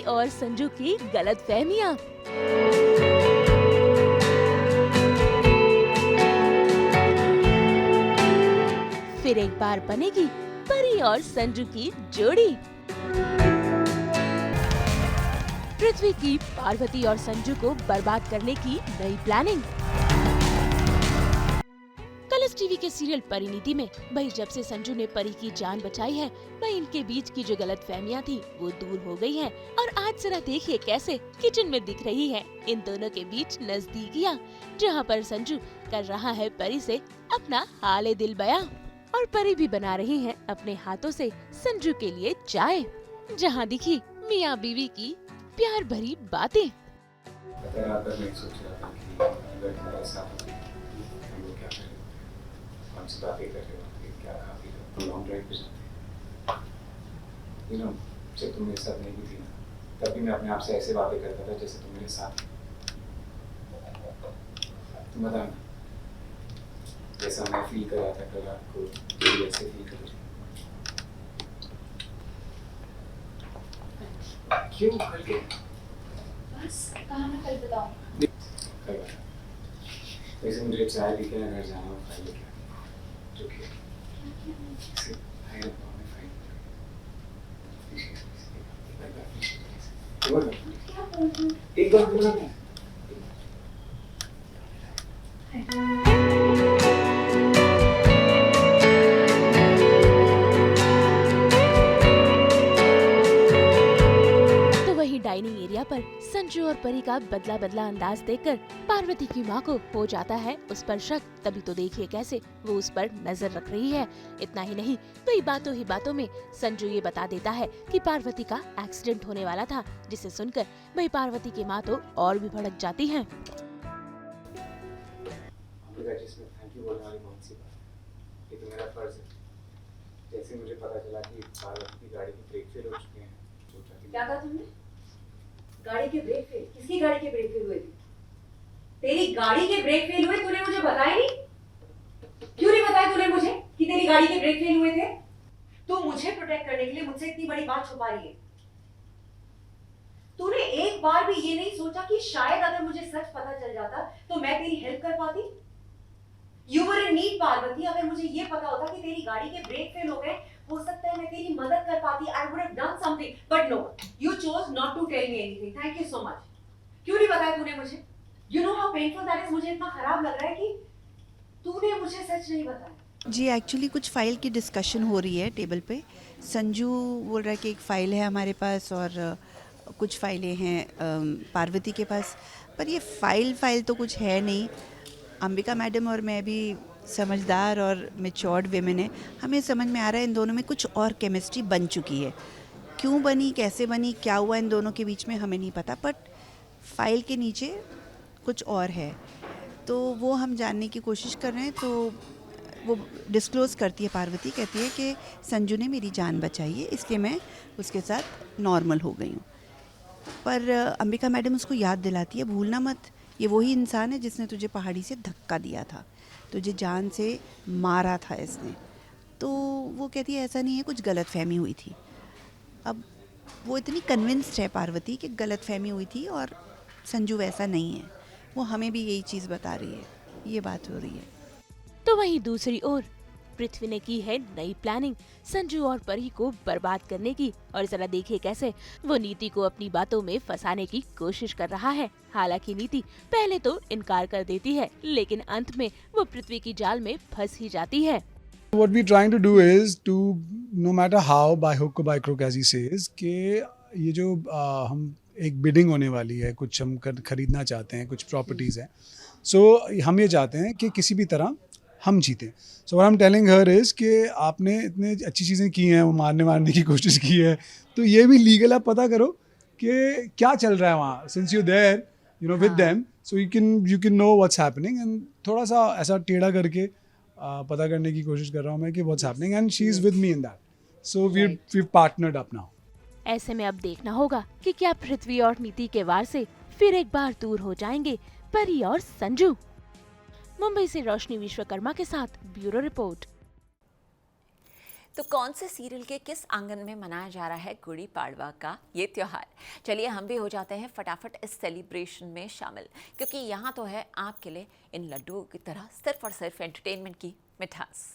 और संजू की गलतफहमियां। फिर एक बार बनेगी परी और संजू की जोड़ी। पृथ्वी की पार्वती और संजू को बर्बाद करने की नई प्लानिंग। कलर्स टीवी के सीरियल परिणीति में भाई जब से संजू ने परी की जान बचाई है, भाई इनके बीच की जो गलतफहमियां थी वो दूर हो गई हैं। और आज जरा देखिए कैसे किचन में दिख रही है इन दोनों के बीच नजदीकियां, जहां पर संजू कर रहा है परी से अपना हाले दिल बयां और परी भी बना रही है अपने हाथों से संजू के लिए चाय, जहां दिखी मियाँ बीवी की प्यार भरी बातें। जब तुम मेरे साथ नहीं भी थी ना, तभी मैं अपने आप से ऐसे बातें करता था जैसे तुम मेरे साथ। तुम बता ना, जैसा मैं फील कर रहा था कल रात को, तुम वैसे फील कर रही। क्यों कल के? बस कहाँ मैं कल बताऊँ? कल बता। वैसे मुझे चाय पी के घर जाना और फाइल लेके आनी, जो कि एक बार बोला था। तो वही डाइनिंग एरिया पर संजू और परी का बदला बदला अंदाज देखकर पार्वती की माँ को हो जाता है उस पर शक। तभी तो देखिए कैसे वो उस पर नजर रख रही है। इतना ही नहीं, वही बातों ही बातों में संजू ये बता देता है कि पार्वती का एक्सीडेंट होने वाला था, जिसे सुनकर वही पार्वती की माँ तो और भी भड़क जाती है। जिसमें थैंक यू बोलने वाली कौन सी बात? ये तो मेरा फर्ज है। जैसे मुझे पता चला कि पार्वती की गाड़ी की ब्रेक फेल हो चुके हैं, सोचा कि क्या कहा तुमने? गाड़ी के ब्रेक फेल? किसकी गाड़ी के ब्रेक फेल हुए थे? तेरी गाड़ी के ब्रेक फेल हुए, तूने मुझे बताया नहीं? क्यों नहीं बताया तूने मुझे कि तेरी गाड़ी के ब्रेक फेल हुए थे? तू मुझे प्रोटेक्ट करने के लिए मुझसे इतनी बड़ी बात छुपा रही है। तूने एक बार भी ये नहीं सोचा कि शायद अगर मुझे सच पता चल जाता तो मैं तेरी हेल्प कर पाती? You were in need, Parvati. अगर मुझे ये पता होता कि तेरी गाड़ी के ब्रेक फेल हो गए, हो सकता है मैं तेरी मदद कर पाती। I would have done something, but no, you chose not to tell me anything. Thank you so much. क्यों नहीं बताया तूने मुझे? You know how painful that is. मुझे इतना खराब लग रहा है कि तूने मुझे सच नहीं बताया। जी एक्चुअली कुछ फ़ाइल की डिस्कशन हो रही है टेबल पे। संजू बोल रहा है कि एक फ़ाइल है हमारे पास और कुछ फ़ाइलें हैं पार्वती के पास, पर ये फ़ाइल तो कुछ है नहीं। अंबिका मैडम और मैं भी समझदार और मैच्योर्ड विमेन है, हमें समझ में आ रहा है इन दोनों में कुछ और केमिस्ट्री बन चुकी है। क्यों बनी, कैसे बनी, क्या हुआ इन दोनों के बीच में हमें नहीं पता, बट फाइल के नीचे कुछ और है, तो वो हम जानने की कोशिश कर रहे हैं। तो वो डिस्क्लोज़ करती है, पार्वती कहती है कि संजू ने मेरी जान बचाई है, इसलिए मैं उसके साथ नॉर्मल हो गई हूँ। पर अंबिका मैडम उसको याद दिलाती है, भूलना मत, ये वही इंसान है जिसने तुझे पहाड़ी से धक्का दिया था, तुझे जान से मारा था इसने। तो वो कहती है ऐसा नहीं है, कुछ गलतफहमी हुई थी। अब वो इतनी कन्विंस्ड है पार्वती कि गलतफहमी हुई थी और संजू वैसा नहीं है। वो हमें भी यही चीज़ बता रही है, ये बात हो रही है। तो वहीं दूसरी ओर पृथ्वी ने की है नई प्लानिंग संजू और परी को बर्बाद करने की। और जरा देखिए कैसे वो नीति को अपनी बातों में फंसाने की कोशिश कर रहा है। हालांकि नीति पहले तो इनकार कर देती है, लेकिन अंत में वो पृथ्वी की जाल में फंस ही जाती है। What we're trying to do is to, no matter how, by hook or by crook as he says, कि ये जो हम एक बिडिंग होने वाली है, कुछ हम खरीदना चाहते हैं, कुछ प्रॉपर्टीज़ हैं, सो हम ये चाहते हैं कि किसी भी तरह हम जीतें। So what I am telling here is कि आपने इतनी अच्छी चीज़ें की हैं, वो मारने की कोशिश की है, तो ये भी लीगल आप पता करो कि क्या चल रहा है वहाँ, since you there you know with them, so you can know what's happening. And थोड़ा सा ऐसा टेढ़ा करके पता करने की कोशिश कर रहा हूँ मैं कि what's happening, and she is with me in that, so we partnered up now. ऐसे में अब देखना होगा कि क्या पृथ्वी और नीति के वार से फिर एक बार दूर हो जाएंगे परी और संजू। मुंबई से रोशनी विश्वकर्मा के साथ ब्यूरो रिपोर्ट। तो कौन से सीरियल के किस आंगन में मनाया जा रहा है गुड़ी पाड़वा का ये त्योहार? चलिए हम भी हो जाते हैं फटाफट इस सेलिब्रेशन में शामिल, क्योंकि यहाँ तो है आपके लिए इन लड्डुओं की तरह सिर्फ और सिर्फ एंटरटेनमेंट की मिठास।